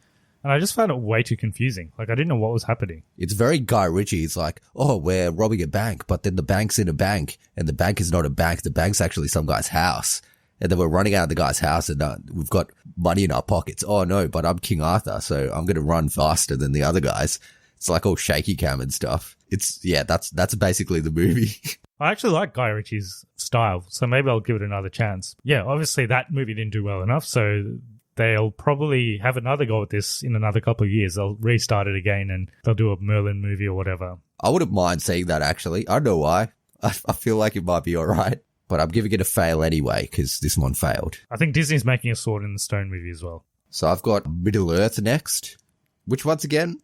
Speaker 3: and I just found it way too confusing. Like, I didn't know what was happening.
Speaker 4: It's very Guy Ritchie. It's like, oh, we're robbing a bank, but then the bank's in a bank, and the bank is not a bank. The bank's actually some guy's house. And then we're running out of the guy's house, and we've got money in our pockets. Oh, no, but I'm King Arthur, so I'm going to run faster than the other guys. It's like all shaky cam and stuff. That's basically the movie.
Speaker 3: I actually like Guy Ritchie's style, so maybe I'll give it another chance. Yeah, obviously that movie didn't do well enough, so they'll probably have another go at this in another couple of years. They'll restart it again, and they'll do a Merlin movie or whatever.
Speaker 4: I wouldn't mind seeing that, actually. I don't know why. I feel like it might be all right. But I'm giving it a fail anyway, because this one failed.
Speaker 3: I think Disney's making a Sword in the Stone movie as well.
Speaker 4: So I've got Middle-earth next, which once again,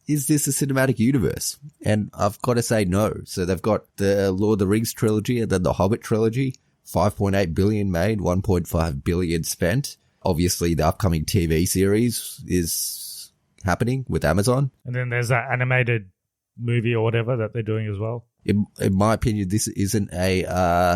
Speaker 4: is this a cinematic universe? And I've got to say no. So they've got the Lord of the Rings trilogy and then the Hobbit trilogy. 5.8 billion made, 1.5 billion spent. Obviously, the upcoming TV series is happening with Amazon.
Speaker 3: And then there's that animated movie or whatever that they're doing as well.
Speaker 4: In my opinion, this isn't a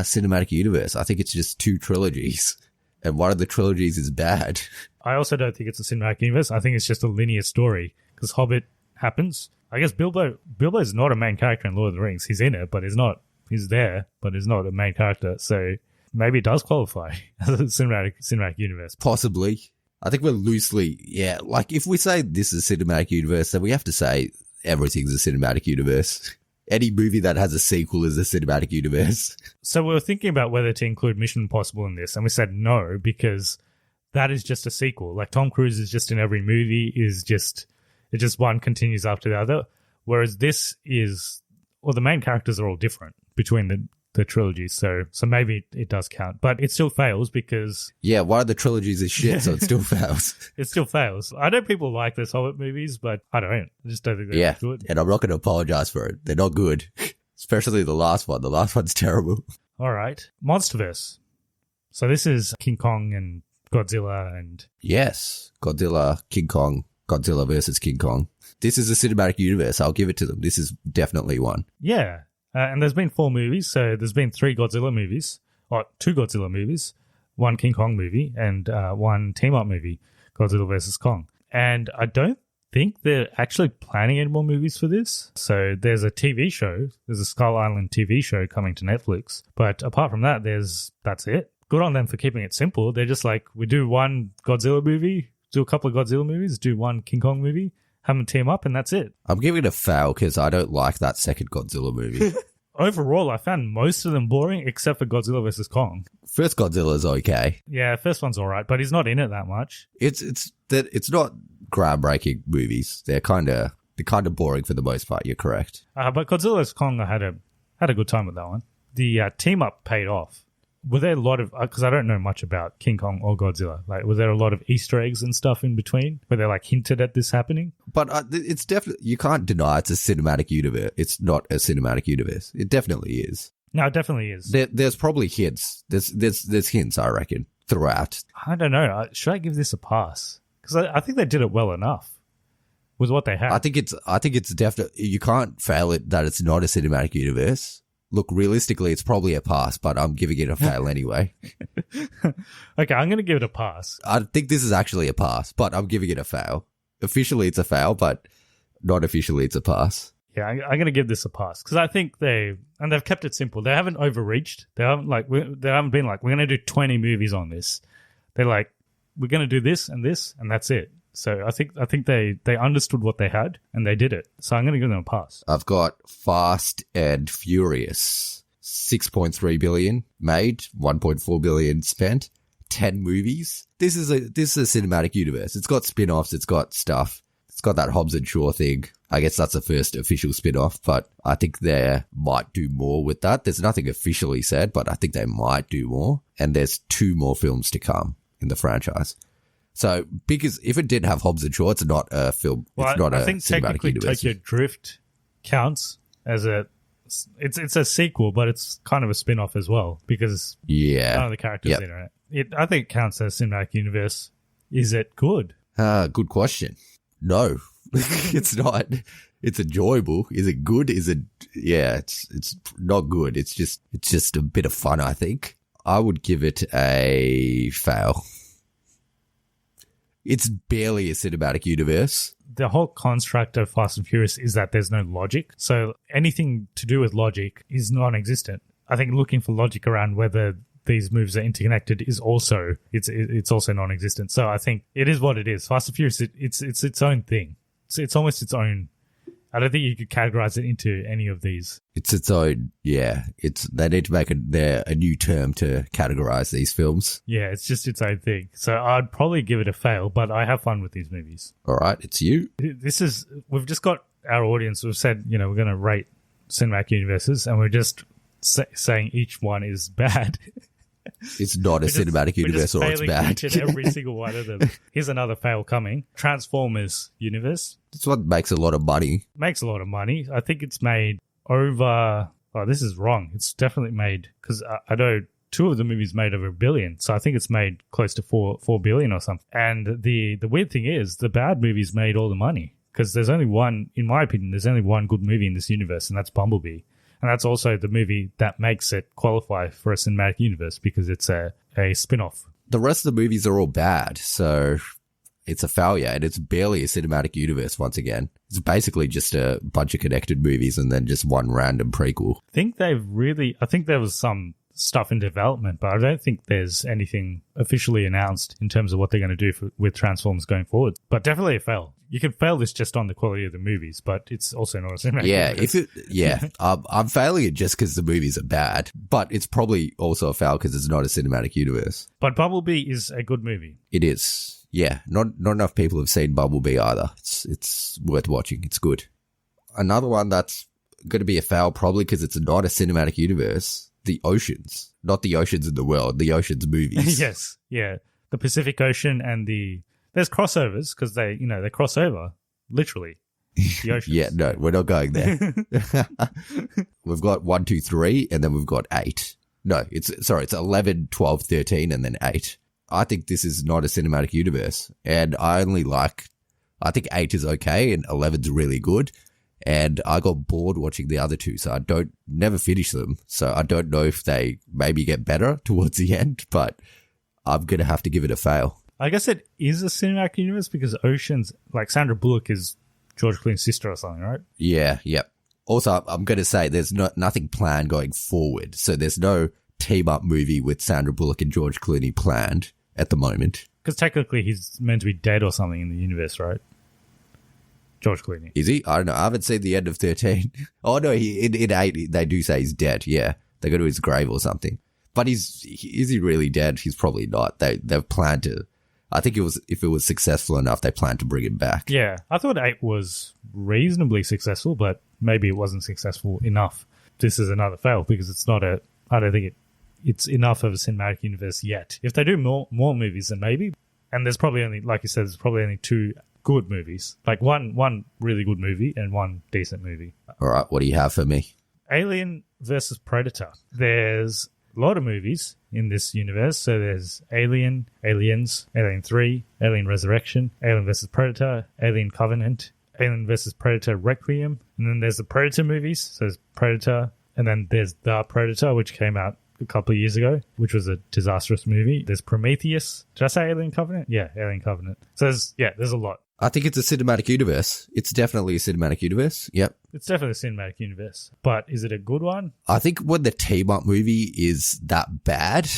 Speaker 4: cinematic universe. I think it's just two trilogies. And one of the trilogies is bad.
Speaker 3: I also don't think it's a cinematic universe. I think it's just a linear story. Because Hobbit happens. I guess Bilbo's not a main character in Lord of the Rings. He's in it, but he's not. He's there, but he's not a main character. So maybe it does qualify as a cinematic universe.
Speaker 4: Possibly. I think we're loosely, like if we say this is a cinematic universe, then we have to say everything's a cinematic universe. Any movie that has a sequel is a cinematic universe.
Speaker 3: So we were thinking about whether to include Mission Impossible in this, and we said no, because that is just a sequel. Like Tom Cruise is just in every movie, it's just one continues after the other. Whereas this is, well, the main characters are all different between the trilogies, so maybe it does count. But it still fails because...
Speaker 4: Yeah, one of the trilogies is shit, so it still fails.
Speaker 3: It still fails. I know people like those Hobbit movies, but I don't. I just don't think they're good.
Speaker 4: And I'm not going to apologize for it. They're not good. Especially the last one. The last one's terrible.
Speaker 3: All right. Monsterverse. So this is King Kong and Godzilla and...
Speaker 4: Yes. Godzilla, King Kong, Godzilla versus King Kong. This is a cinematic universe. I'll give it to them. This is definitely one.
Speaker 3: Yeah. And there's been 4 movies, so there's been 3 Godzilla movies, or 2 Godzilla movies, 1 King Kong movie, and 1 team-up movie, Godzilla vs. Kong. And I don't think they're actually planning any more movies for this. So there's a TV show, there's a Skull Island TV show coming to Netflix. But apart from that, that's it. Good on them for keeping it simple. They're just like, we do 1 Godzilla movie, do a couple of Godzilla movies, do 1 King Kong movie, have them team up, and that's it.
Speaker 4: I'm giving it a fail because I don't like that second Godzilla movie.
Speaker 3: Overall, I found most of them boring except for Godzilla vs. Kong.
Speaker 4: First Godzilla's okay.
Speaker 3: Yeah, first one's all right, but he's not in it that much.
Speaker 4: It's not groundbreaking movies. They're kind of boring for the most part. You're correct.
Speaker 3: But Godzilla vs. Kong, I had a good time with that one. The team up paid off. Were there a lot of, because I don't know much about King Kong or Godzilla, like, was there a lot of Easter eggs and stuff in between where they like hinted at this happening?
Speaker 4: But it's definitely, you can't deny it's a cinematic universe. It's not a cinematic universe. It definitely is.
Speaker 3: No, it definitely is.
Speaker 4: There's probably hints. There's hints, I reckon, throughout.
Speaker 3: I don't know. Should I give this a pass? Because I think they did it well enough with what they had.
Speaker 4: I think it's definitely, you can't fail it that it's not a cinematic universe. Look, realistically, it's probably a pass, but I'm giving it a fail anyway.
Speaker 3: Okay, I'm going to give it a pass.
Speaker 4: I think this is actually a pass, but I'm giving it a fail. Officially, it's a fail, but not officially, it's a pass.
Speaker 3: Yeah, I'm going to give this a pass because I think they've kept it simple. They haven't overreached. They haven't been like, we're going to do 20 movies on this. They're like, we're going to do this, and that's it. So I think they understood what they had and they did it. So I'm going to give them a pass.
Speaker 4: I've got Fast and Furious. 6.3 billion made, 1.4 billion spent, 10 movies. This is a cinematic universe. It's got spin-offs, it's got stuff. It's got that Hobbs and Shaw thing. I guess that's the first official spin-off, but I think they might do more with that. There's nothing officially said, but I think they might do more. And there's 2 more films to come in the franchise. So, because if it did have Hobbs and Shaw, it's not a film.
Speaker 3: Well,
Speaker 4: it's not
Speaker 3: I
Speaker 4: a
Speaker 3: think
Speaker 4: cinematic
Speaker 3: technically
Speaker 4: universe.
Speaker 3: Tokyo Drift counts as it's a sequel, but it's kind of a spin-off as well because none of the characters in it. I think it counts as cinematic universe. Is it good?
Speaker 4: Good question. No, It's not. It's enjoyable. Is it good? Yeah, it's not good. It's just a bit of fun, I think. I would give it a fail. It's barely a cinematic universe.
Speaker 3: The whole construct of Fast and Furious is that there's no logic. So anything to do with logic is non-existent. I think looking for logic around whether these moves are interconnected is also it's also non-existent. So I think it is what it is. Fast and Furious, it's its own thing. It's almost its own. I don't think you could categorize it into any of these.
Speaker 4: It's its own, yeah. They need to make a new term to categorize these films.
Speaker 3: Yeah, it's just its own thing. So I'd probably give it a fail, but I have fun with these movies.
Speaker 4: All right, it's you.
Speaker 3: We've just got our audience. We've said, we're going to rate cinematic universes, and we're just saying each one is bad.
Speaker 4: It's not a cinematic universe, or it's bad.
Speaker 3: Each and every single one of them. Here's another fail coming. Transformers universe.
Speaker 4: It's what makes a lot of money.
Speaker 3: Makes a lot of money. I think it's made over... Oh, this is wrong. It's definitely made... Because I know 2 of the movies made over $1 billion. So I think it's made close to $4 billion or something. And the weird thing is, the bad movies made all the money. Because there's only one... In my opinion, there's only one good movie in this universe, and that's Bumblebee. And that's also the movie that makes it qualify for a cinematic universe because it's a spin-off.
Speaker 4: The rest of the movies are all bad, so it's a failure, and it's barely a cinematic universe once again. It's basically just a bunch of connected movies and then just one random prequel.
Speaker 3: I think there was some stuff in development, but I don't think there's anything officially announced in terms of what they're going to do with Transformers going forward. But definitely a fail. You can fail this just on the quality of the movies, but it's also not a cinematic universe.
Speaker 4: I'm failing it just because the movies are bad, but it's probably also a fail because it's not a cinematic universe.
Speaker 3: But Bumblebee is a good movie.
Speaker 4: It is. Yeah, not enough people have seen Bumblebee either. It's worth watching. It's good. Another one that's going to be a fail probably because it's not a cinematic universe. The oceans, not the oceans in the world, the oceans movies.
Speaker 3: Yes, yeah. The Pacific Ocean and there's crossovers because they cross over, literally, the oceans.
Speaker 4: Yeah, no, we're not going there. We've got 1, 2, 3, and then we've got 8. No, it's 11, 12, 13, and then 8. I think this is not a cinematic universe, and I think 8 is okay, and 11's really good. And I got bored watching the other 2, so I never finish them. So I don't know if they maybe get better towards the end, but I'm going to have to give it a fail.
Speaker 3: I guess it is a cinematic universe because Oceans, like Sandra Bullock is George Clooney's sister or something, right?
Speaker 4: Yeah, yep. Also, I'm going to say there's nothing planned going forward. So there's no team-up movie with Sandra Bullock and George Clooney planned at the moment.
Speaker 3: Because technically he's meant to be dead or something in the universe, right? George Clooney.
Speaker 4: Is he? I don't know. I haven't seen the end of 13. Oh, no, in 8, they do say he's dead. Yeah, they go to his grave or something. But is he really dead? He's probably not. They've planned to. I think if it was successful enough, they planned to bring him back.
Speaker 3: Yeah, I thought 8 was reasonably successful, but maybe it wasn't successful enough. This is another fail because it's not a. I don't think it's enough of a cinematic universe yet. If they do more movies, then maybe. And there's probably only, like you said, there's probably only 2 good movies, like one really good movie and one decent movie.
Speaker 4: All right, what do you have for me?
Speaker 3: Alien versus Predator. There's a lot of movies in this universe. So there's Alien, Aliens, Alien 3, Alien Resurrection, Alien versus Predator, Alien Covenant, Alien versus Predator Requiem, and then there's the Predator movies. So there's Predator, and then there's The Predator, which came out a couple of years ago, which was a disastrous movie. There's Prometheus. Did I say Alien Covenant? Yeah, Alien Covenant. So there's a lot.
Speaker 4: I think it's a cinematic universe. It's definitely a cinematic universe. Yep.
Speaker 3: It's definitely a cinematic universe. But is it a good one?
Speaker 4: I think when the team-up movie is that bad,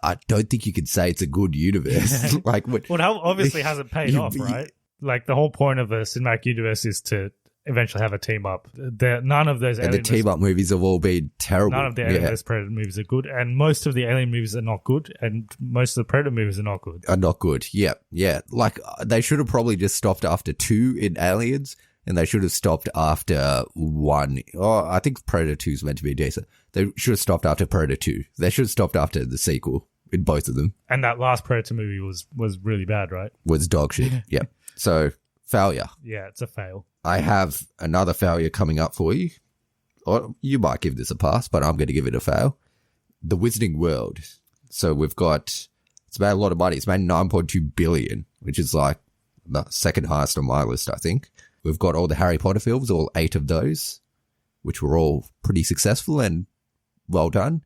Speaker 4: I don't think you can say it's a good universe.
Speaker 3: Well, it obviously hasn't paid off, right? Like, the whole point of a cinematic universe is to eventually have a team-up. None of those...
Speaker 4: And the team-up movies have all been terrible.
Speaker 3: None of the Alien vs. Predator movies are good, and most of the Alien movies are not good, and most of the Predator movies are not good.
Speaker 4: Yeah. Like, they should have probably just stopped after 2 in Aliens, and they should have stopped after 1. Oh, I think Predator 2 is meant to be decent. They should have stopped after Predator 2. They should have stopped after the sequel in both of them.
Speaker 3: And that last Predator movie was really bad, right?
Speaker 4: Was dog shit. Yep. So, failure.
Speaker 3: Yeah, it's a fail.
Speaker 4: I have another failure coming up for you. Or you might give this a pass, but I'm going to give it a fail. The Wizarding World. So we've got, it's made a lot of money. It's made $9.2 billion, which is like the second highest on my list, I think. We've got all the Harry Potter films, all 8 of those, which were all pretty successful and well done.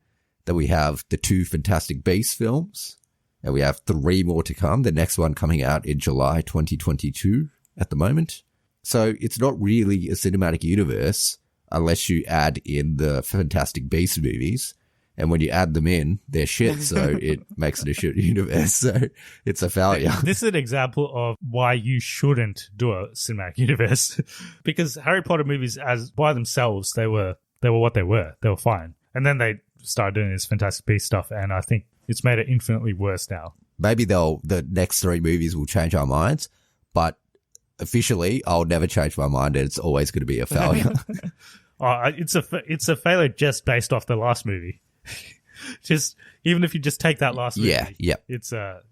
Speaker 4: Then we have the 2 Fantastic Beasts films, and we have 3 more to come. The next one coming out in July 2022 at the moment. So it's not really a cinematic universe unless you add in the Fantastic Beasts movies. And when you add them in, they're shit, so it makes it a shit universe. So it's a failure.
Speaker 3: This is an example of why you shouldn't do a cinematic universe. Because Harry Potter movies, as by themselves, they were what they were. They were fine. And then they started doing this Fantastic Beasts stuff, and I think it's made it infinitely worse now.
Speaker 4: Maybe the next 3 movies will change our minds, but officially, I'll never change my mind, and it's always going to be a failure.
Speaker 3: It's a failure just based off the last movie. Just even if you just take that last movie, it's a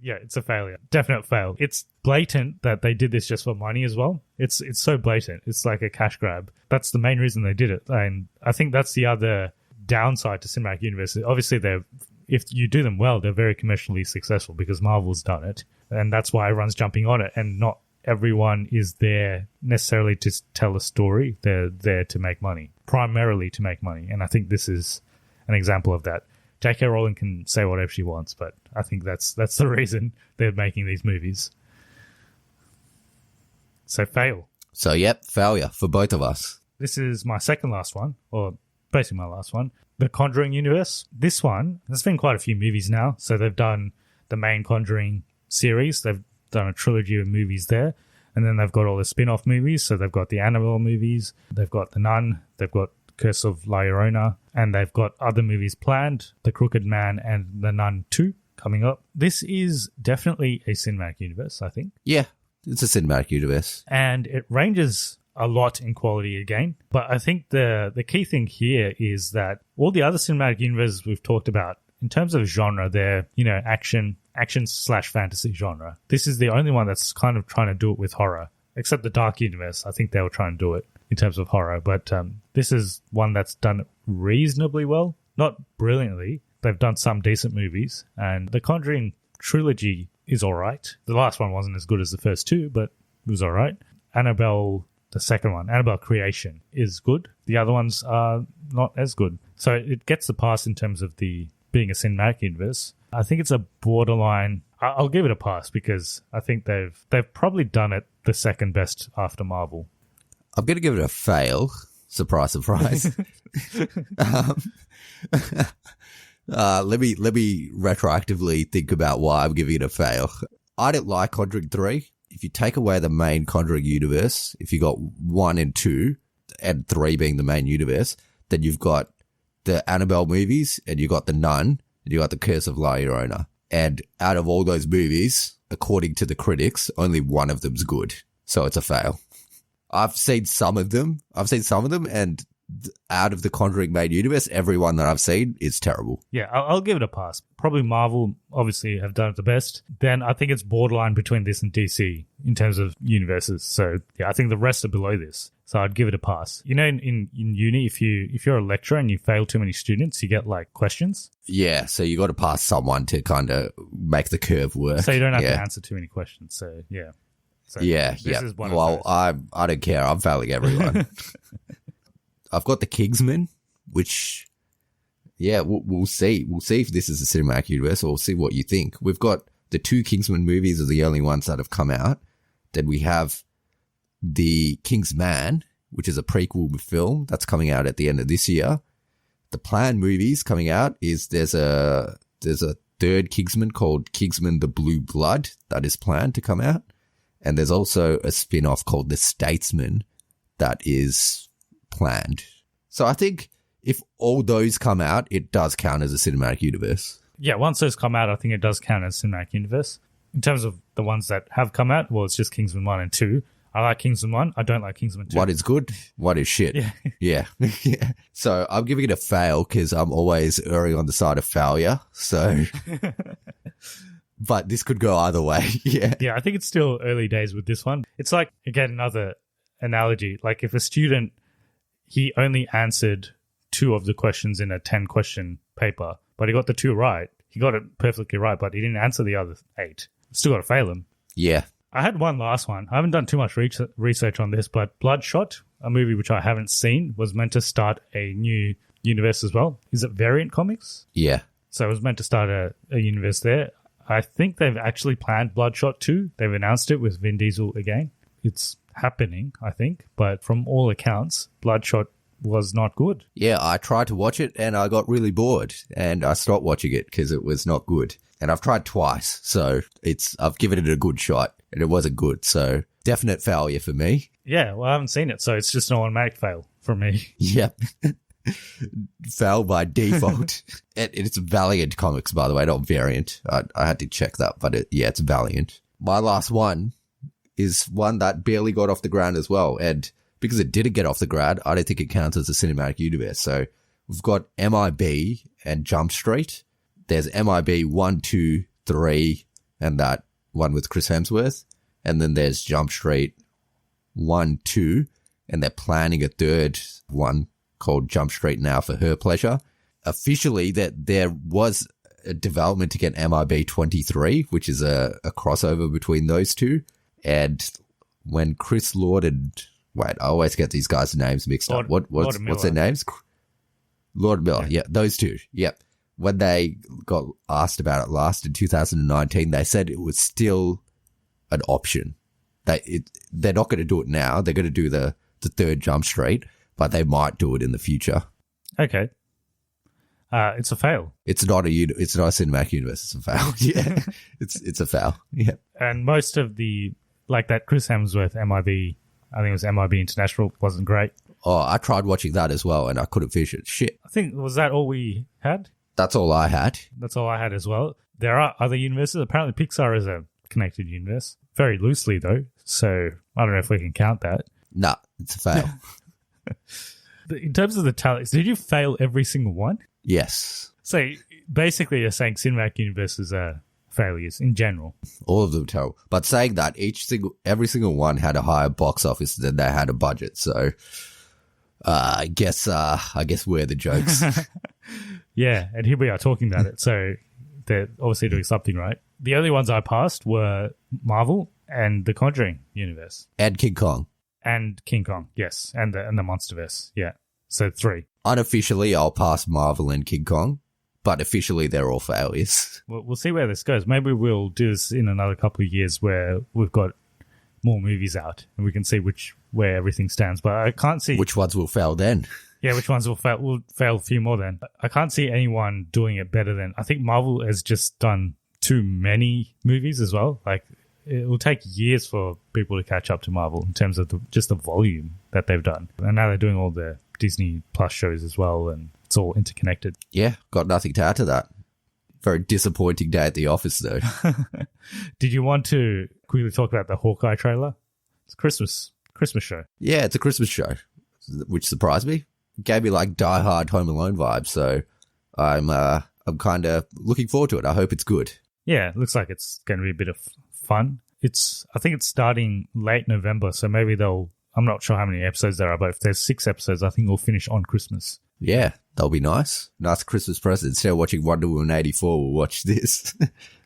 Speaker 3: failure, definite fail. It's blatant that they did this just for money as well. It's so blatant. It's like a cash grab. That's the main reason they did it, and I think that's the other downside to cinematic universes. Obviously, if you do them well, they're very commercially successful because Marvel's done it, and that's why everyone's jumping on it. And not everyone is there necessarily to tell a story. They're there to make money, primarily to make money, and I think this is an example of that. J.K. Rowling can say whatever she wants, but I think that's the reason they're making these movies. So fail.
Speaker 4: So yep, failure for both of us.
Speaker 3: This is my second last one, or basically my last one. The Conjuring Universe. This one, there's been quite a few movies now. So they've done the main Conjuring series. They've done a trilogy of movies there. And then they've got all the spin-off movies. So they've got the Annabelle movies. They've got The Nun. They've got Curse of La Llorona, and they've got other movies planned, The Crooked Man and The Nun 2 coming up. This is definitely a cinematic universe, I think.
Speaker 4: Yeah, it's a cinematic universe.
Speaker 3: And it ranges a lot in quality again, but I think the key thing here is that all the other cinematic universes we've talked about, in terms of genre, they're, action/fantasy genre. This is the only one that's kind of trying to do it with horror, except the Dark Universe. I think they were trying to do it in terms of horror, but this is one that's done reasonably well, not brilliantly. They've done some decent movies, and the Conjuring trilogy is all right. The last one wasn't as good as the first 2, but it was all right. Annabelle, the second one, Annabelle Creation, is good. The other ones are not as good. So it gets the pass in terms of the being a cinematic universe. I think it's a borderline. I'll give it a pass because I think they've probably done it the second best after Marvel.
Speaker 4: I'm going to give it a fail. Surprise, surprise. Let me retroactively think about why I'm giving it a fail. I didn't like Conjuring 3. If you take away the main Conjuring universe, if you got 1 and 2 and 3 being the main universe, then you've got the Annabelle movies and you got The Nun and you got The Curse of La Llorona. And out of all those movies, according to the critics, only one of them's good. So it's a fail. I've seen some of them, and out of the Conjuring main universe, everyone that I've seen is terrible.
Speaker 3: Yeah, I'll give it a pass. Probably Marvel, obviously, have done it the best. Then I think it's borderline between this and DC in terms of universes. So, yeah, I think the rest are below this. So I'd give it a pass. You know, in uni, if you're a lecturer and you fail too many students, you get, like, questions.
Speaker 4: Yeah, so you got to pass someone to kind of make the curve work.
Speaker 3: So you don't have to answer too many questions. So, yeah. So is one
Speaker 4: well, I don't care. I'm failing everyone. I've got the Kingsman, which, yeah, we'll see. We'll see if this is a cinematic universe, or we'll see what you think. We've got the 2 Kingsman movies are the only ones that have come out. Then we have the Kingsman, which is a prequel film that's coming out at the end of this year. The planned movies coming out is there's a third Kingsman called Kingsman the Blue Blood that is planned to come out. And there's also a spin-off called The Statesman that is planned. So I think if all those come out, it does count as a cinematic universe.
Speaker 3: Yeah, once those come out, I think it does count as cinematic universe. In terms of the ones that have come out, well, it's just Kingsman 1 and 2. I like Kingsman 1. I don't like Kingsman 2.
Speaker 4: What is good? What is shit? Yeah. Yeah. So I'm giving it a fail because I'm always erring on the side of failure. So... But this could go either way. Yeah.
Speaker 3: Yeah, I think it's still early days with this one. It's like, again, another analogy. Like if a student, he only answered 2 of the questions in a 10-question paper, but he got the 2 right. He got it perfectly right, but he didn't answer the other 8. Still got to fail him.
Speaker 4: Yeah.
Speaker 3: I had one last one. I haven't done too much research on this, but Bloodshot, a movie which I haven't seen, was meant to start a new universe as well. Is it Variant Comics?
Speaker 4: Yeah.
Speaker 3: So it was meant to start a universe there. I think they've actually planned Bloodshot 2. They've announced it with Vin Diesel again. It's happening, I think. But from all accounts, Bloodshot was not good.
Speaker 4: Yeah, I tried to watch it and I got really bored and I stopped watching it because it was not good. And I've tried twice, so I've given it a good shot and it wasn't good. So definite failure for me.
Speaker 3: Yeah, well, I haven't seen it, so it's just an automatic fail for me.
Speaker 4: Yep. Fail by default. It's Valiant Comics, by the way, not Variant. I had to check that, but it's Valiant. My last one is one that barely got off the ground as well. And because it didn't get off the ground, I don't think it counts as a cinematic universe. So we've got MIB and Jump Street. There's MIB 1, 2, 3, and that one with Chris Hemsworth. And then there's Jump Street 1, 2, and they're planning a third one called Jump Street Now for Her Pleasure. Officially, that there was a development to get MIB 23, which is a crossover between those two. And when Chris Lord and I always get these guys' names mixed up. What's their names? Lord Miller. Yeah, those two. Yep. When they got asked about it last in 2019, they said it was still an option. They're not going to do it now. They're going to do the third Jump Street, but they might do it in the future.
Speaker 3: Okay. It's a fail.
Speaker 4: It's not a cinematic universe. It's a fail. Yeah. it's a fail. Yeah.
Speaker 3: And most of the, like that Chris Hemsworth MIB, I think it was MIB International, wasn't great.
Speaker 4: Oh, I tried watching that as well and I couldn't finish it. Shit.
Speaker 3: I think, was that all we had?
Speaker 4: That's all I had.
Speaker 3: That's all I had as well. There are other universes. Apparently Pixar is a connected universe. Very loosely though. So I don't know if we can count that.
Speaker 4: Nah, it's a fail.
Speaker 3: In terms of the talents, did you fail every single one?
Speaker 4: Yes.
Speaker 3: So basically you're saying cinematic universes are failures in general.
Speaker 4: All of them terrible. But saying that, every single one had a higher box office than they had a budget. So I guess we're the jokes.
Speaker 3: Yeah, and here we are talking about it. So they're obviously doing something right. The only ones I passed were Marvel and the Conjuring Universe.
Speaker 4: And King Kong.
Speaker 3: And King Kong, yes. And the Monsterverse, yeah. So 3.
Speaker 4: Unofficially, I'll pass Marvel and King Kong, but officially they're all failures.
Speaker 3: We'll see where this goes. Maybe we'll do this in another couple of years where we've got more movies out and we can see where everything stands. But I can't see...
Speaker 4: Which ones will fail then?
Speaker 3: Yeah, which ones will fail? We'll fail a few more then. I can't see anyone doing it better than... I think Marvel has just done too many movies as well. Like, it will take years for people to catch up to Marvel in terms of just the volume that they've done. And now they're doing all the Disney Plus shows as well, and it's all interconnected.
Speaker 4: Yeah, got nothing to add to that. Very disappointing day at the office, though.
Speaker 3: Did you want to quickly talk about the Hawkeye trailer? It's a Christmas show.
Speaker 4: Yeah, it's a Christmas show, which surprised me. It gave me like Die Hard Home Alone vibes, so I'm kind of looking forward to it. I hope it's good.
Speaker 3: Yeah, it looks like it's going to be a bit of fun. I think it's starting late November, so maybe I'm not sure how many episodes there are, but if there's 6 episodes, I think we'll finish on Christmas.
Speaker 4: Yeah, that'll be nice. Nice Christmas present. Instead of watching Wonder Woman 84, we'll watch this.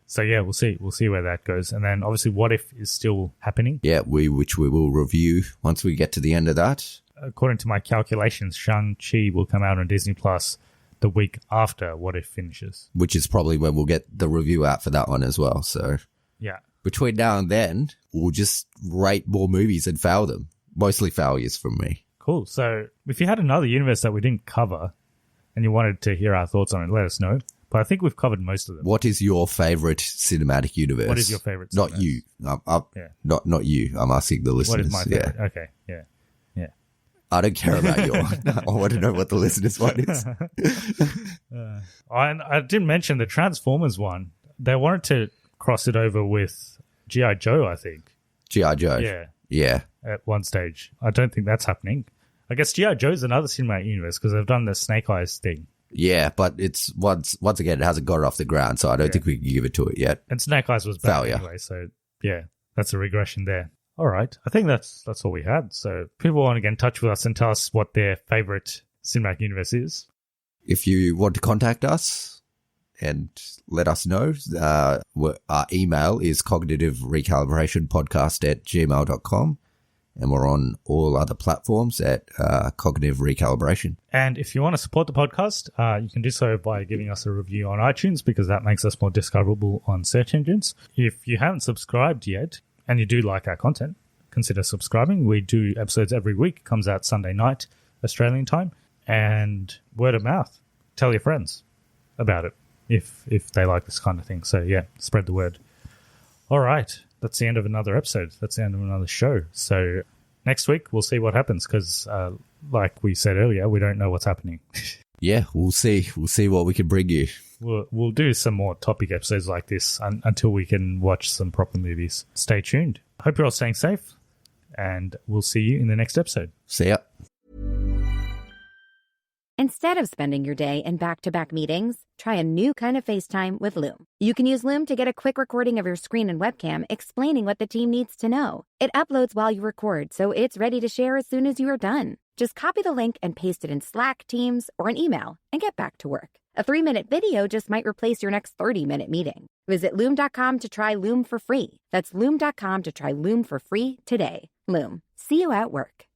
Speaker 3: So yeah, we'll see. We'll see where that goes. And then obviously What If is still happening.
Speaker 4: Yeah, which we will review once we get to the end of that.
Speaker 3: According to my calculations, Shang-Chi will come out on Disney Plus the week after What If finishes.
Speaker 4: Which is probably when we'll get the review out for that one as well. So
Speaker 3: yeah.
Speaker 4: Between now and then, we'll just rate more movies and fail them. Mostly failures from me.
Speaker 3: Cool. So if you had another universe that we didn't cover and you wanted to hear our thoughts on it, let us know. But I think we've covered most of them.
Speaker 4: What is your favorite cinematic universe?
Speaker 3: What is your favorite
Speaker 4: Not
Speaker 3: cinematic?
Speaker 4: you. Not you. I'm asking the listeners.
Speaker 3: What is my favorite? Yeah. Okay. Yeah. Yeah.
Speaker 4: I don't care about your one. I want to know what the listeners' one is.
Speaker 3: I didn't mention the Transformers one. They wanted to cross it over with G.I. Joe, I think.
Speaker 4: G.I. Joe.
Speaker 3: Yeah.
Speaker 4: Yeah.
Speaker 3: At one stage. I don't think that's happening. I guess G.I. Joe's another cinematic universe because they've done the Snake Eyes thing.
Speaker 4: Yeah, but it's once again, it hasn't got it off the ground, so I don't think we can give it to it yet.
Speaker 3: And Snake Eyes was bad anyway, so yeah, that's a regression there. All right. I think that's all we had. So people want to get in touch with us and tell us what their favorite cinematic universe is.
Speaker 4: If you want to contact us, and let us know. Our email is cognitiverecalibrationpodcast@gmail.com. And we're on all other platforms at Cognitive Recalibration.
Speaker 3: And if you want to support the podcast, you can do so by giving us a review on iTunes, because that makes us more discoverable on search engines. If you haven't subscribed yet and you do like our content, consider subscribing. We do episodes every week. Comes out Sunday night, Australian time. And word of mouth. Tell your friends about it if they like this kind of thing. So, yeah, spread the word. All right. That's the end of another episode. That's the end of another show. So next week, we'll see what happens because, like we said earlier, we don't know what's happening.
Speaker 4: Yeah, we'll see. We'll see what we can bring you.
Speaker 3: We'll do some more topic episodes like this until we can watch some proper movies. Stay tuned. Hope you're all staying safe, and we'll see you in the next episode.
Speaker 4: See ya.
Speaker 5: Instead of spending your day in back-to-back meetings, try a new kind of FaceTime with Loom. You can use Loom to get a quick recording of your screen and webcam explaining what the team needs to know. It uploads while you record, so it's ready to share as soon as you are done. Just copy the link and paste it in Slack, Teams, or an email, and get back to work. A 3-minute video just might replace your next 30-minute meeting. Visit Loom.com to try Loom for free. That's Loom.com to try Loom for free today. Loom. See you at work.